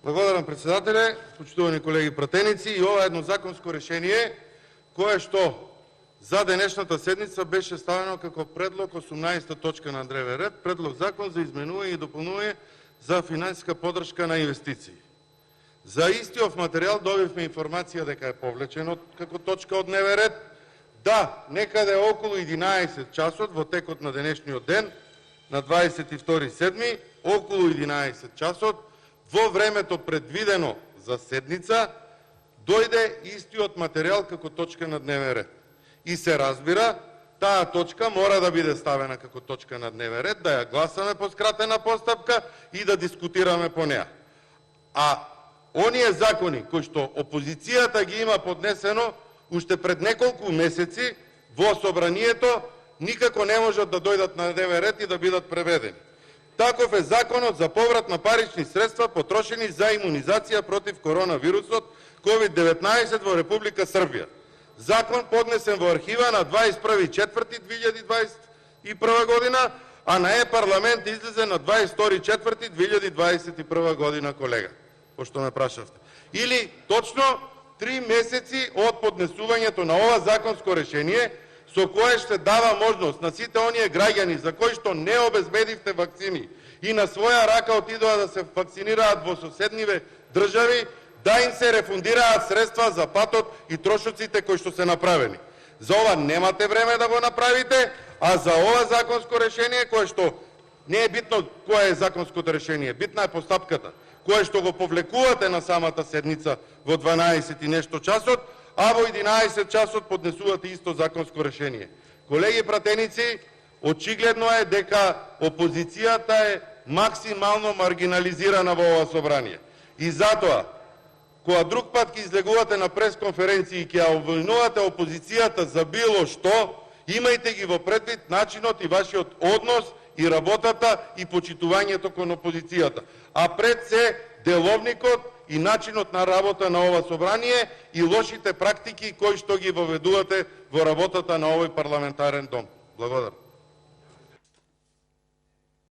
Благодарам, председателе, почитувани колеги пратеници. И ова едно законско решение, кое што за денешната седница беше ставено како предлог 18 точка на дневен ред, предлог закон за изменување и дополнување за финансиска поддршка на инвестиции. За истиот материјал добивме информација дека е повлечено како точка од дневен ред. Да, некаде околу 11 часот во текот на денешниот ден, на 22.7, околу 11 часот, во времето предвидено за седница, дојде истиот материјал како точка на дневен ред. И се разбира, таа точка мора да биде ставена како точка на дневен ред, да ја гласаме по скратена постапка и да дискутираме по неа. А оние закони кои што опозицијата ги има поднесено уште пред неколку месеци во собранието, никако не можат да дојдат на дневен ред и да бидат преведени. Таков е законот за поврат на парични средства потрошени за имунизација против коронавирусот COVID-19 во Република Србија. Закон поднесен во архива на 21.4.2021 година, а на парламент излезе на 22.4.2021 година, колега, пошто ме прашавте. Или точно 3 месеци од поднесувањето на ова законско решение, со кое ще дава можност на сите оние граѓани за кои што не обезбедивте вакцини и на своја рака отидоа да се вакцинираат во соседниве држави, да им се рефундираат средства за патот и трошоците кои што се направени. За ова немате време да го направите, а за ова законско решение, кое што не е битно кое е законското решение, битна е постапката, кое што го повлекувате на самата седница во 12 и нешто часот, а во 11 часот поднесувате исто законско решение. Колеги пратеници, очигледно е дека опозицијата е максимално маргинализирана во ова собрание. И затоа, кога друг пат ќе излегувате на пресконференции и ќе ја обвинувате опозицијата за било што, имајте ги во предвид начинот и вашиот однос и работата и почитувањето кон опозицијата. А пред се деловникот и начинот на работа на ова собрание и лошите практики кои што ги воведувате во работата на овој парламентарен дом. Благодарам.